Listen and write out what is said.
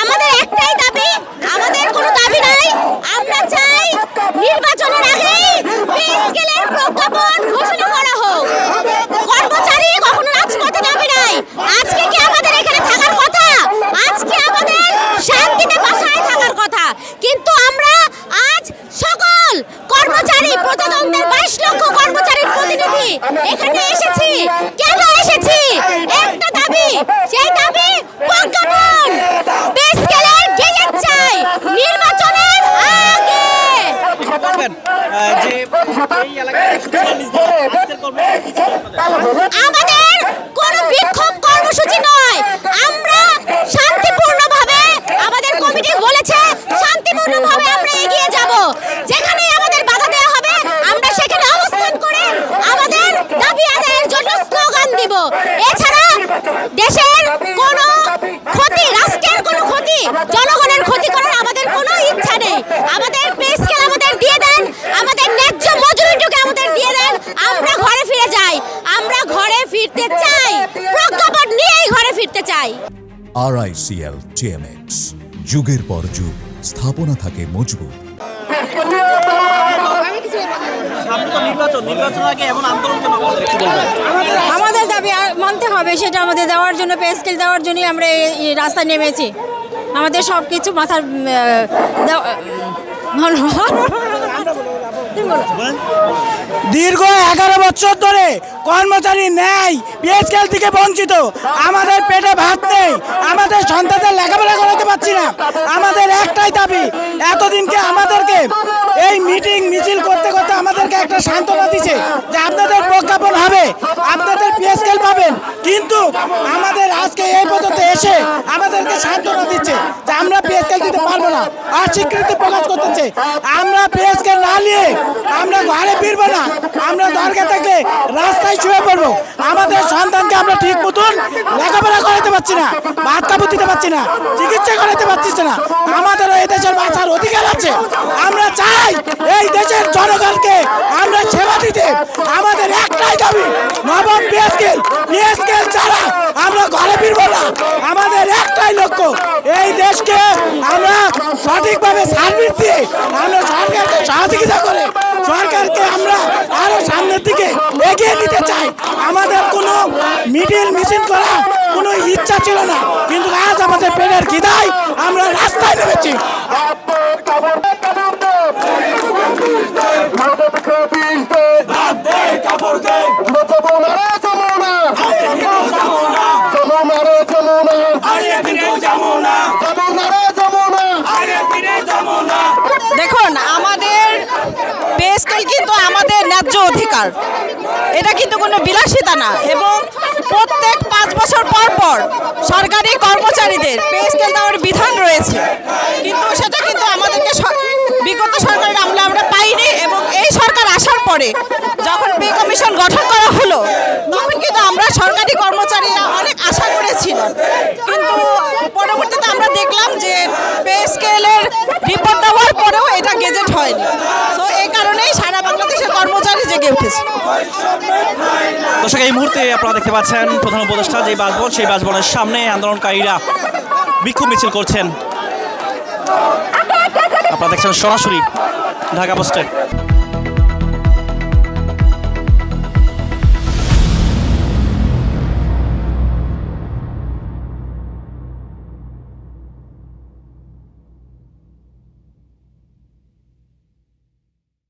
আমাদের একটাই দাবি, আমাদের কোনো দাবি নাই। আমরা চাই নির্বাচনের আগেই পে স্কেলের প্রজ্ঞাপন ঘোষণা করা হোক। কর্মচারী কখনো রাজপথে দাবি নাই। আজকে কি আমাদের এখানে থাকার কথা? আজকে আমাদের শান্তিতে বাসায় থাকার কথা, কিন্তু আমরা আজ সকল কর্মচারী প্রজাতন্ত্রের 22 লক্ষ কর্মচারীর প্রতিনিধি এখানে এসেছি। কেন এসেছি? একটা দাবি, সেই দাবি প্রজ্ঞাপন পে স্কেলের গেজেট চাই নির্বাচনের আগে। আমাদের কোনো বিক্ষোভ কর্মসূচি নয়, আমরা শান্তিপূর্ণভাবে, আমাদের কমিটি বলেছে শান্তিপূর্ণভাবে আমরা এগিয়ে যাব। যেখানে আমাদের বাধা দেওয়া হবে আমরা সেখানে অবস্থান করে আমাদের দাবি আদায়ের জন্য স্লোগান দিব। এছাড়া দেশের কোনো ক্ষতি, রাষ্ট্রের কোনো ক্ষতি, জনগণের ক্ষতি করার আমাদের কোনো ইচ্ছা নেই। আমাদের পে স্কেল আমাদের দিয়ে দেন, আমাদের ন্যায্য মজুরিটুকু আমাদের দিয়ে দেন, আমরা ঘরে ফিরে যাই। আমরা ঘরে ফিরতে চাই, প্রজ্ঞাপন নিয়েই ঘরে ফিরতে চাই। RICL TMX, যুগের পর যুগ স্থাপনা থাকে মজবুত। আমাদের দাবি মানতে হবে, সেটা আমাদের দেওয়ার জন্য, পে স্কেল দেওয়ার জন্যই আমরা এই রাস্তায় নেমেছি। আমাদের সব কিছু মাথার দীর্ঘ 11 বছর ধরে কর্মচারী ন্যায় পে স্কেল থেকে বঞ্চিত। আমাদের পেটে ভাত নেই, আমাদের সন্তানদের লেখাপড়া করাতে পারছি না। আমাদের একটাই দাবি, এতদিনকে আমাদেরকে এই মিটিং মিছিল করতে করতে আমাদেরকে একটা সান্ত্বনা দিচ্ছে যে আপনাদের প্রজ্ঞাপন হবে, আপনাদের পে স্কেল পাবেন, কিন্তু আমাদের আজকে এই পর্যন্ত এসে আমাদেরকে সান্ত্বনা দিচ্ছে যে আমরা পে স্কেল দিতে পারবো না, আর স্বীকৃতি প্রকাশ করতেছে আমরা পে স্কেল না নিয়ে আমরা ঘরে ফিরবো না। আমরা দরকার থাকলে রাস্তায় শুয়ে পড়বো। আমাদের সন্তানকে আমরা ঠিক মতন লেখাপড়া করাতে পারছি না, ভাত কাপড় দিতে পারছি না, চিকিৎসা করাতে পারছি না। আমাদেরও এই দেশের বাঁচার অধিকার আছে। আমরা চাই এই দেশের জনগণকে আমরা সেবা দিতে। আমাদের একটাই দাবি, নবম পে স্কেল ছাড়া আমরা ঘরে ফিরবো না। আমাদের একটাই লক্ষ্য, এই দেশকে আমরা সঠিকভাবে সার্ভিস দিয়ে আমরা সরকারকে সহযোগিতা করে সরকারকে আমরা আরো সামনের দিকে এগিয়ে নিতে চাই। আমাদের কোনো মিডিল মিছিল করা কোনো ইচ্ছা ছিল না, কিন্তু আজ আমাদের পেটের খিদায় আমরা রাস্তায় নেমেছি। দেখুন, আমাদের পে স্কেল কিন্তু আমাদের ন্যায্য অধিকার, এটা কিন্তু কোনো বিলাসিতা না। এবং প্রত্যেক 5 বছর পর পর সরকারি কর্মচারীদের পে স্কেল দেওয়ার বিধান রয়েছে, কিন্তু সেটা কিন্তু আমাদেরকে বিগত সরকারের আমলে আমরা পাইনি। এবং এই সরকার আসার পরে যখন পে কমিশন গঠন করা হলো, তখন কিন্তু আমরা সরকারি কর্মচারীরা অনেক আশা করেছিলাম, কিন্তু পরবর্তীতে আমরা দেখলাম যে পে স্কেলের রিপোর্ট দেওয়ার পরেও এটা গেজেট হয়নি। তো এই কারণেই সারা বাংলাদেশের কর্মচারী জেগে উঠেছে। দর্শক, এই মুহূর্তে আপনারা দেখতে পাচ্ছেন প্রধান উপদেষ্টা যে বাসভবন, সেই বাসভবনের সামনে আন্দোলনকারীরা বিক্ষোভ মিছিল করছেন। আপনারা দেখছেন সরাসরি ঢাকা পোস্টে।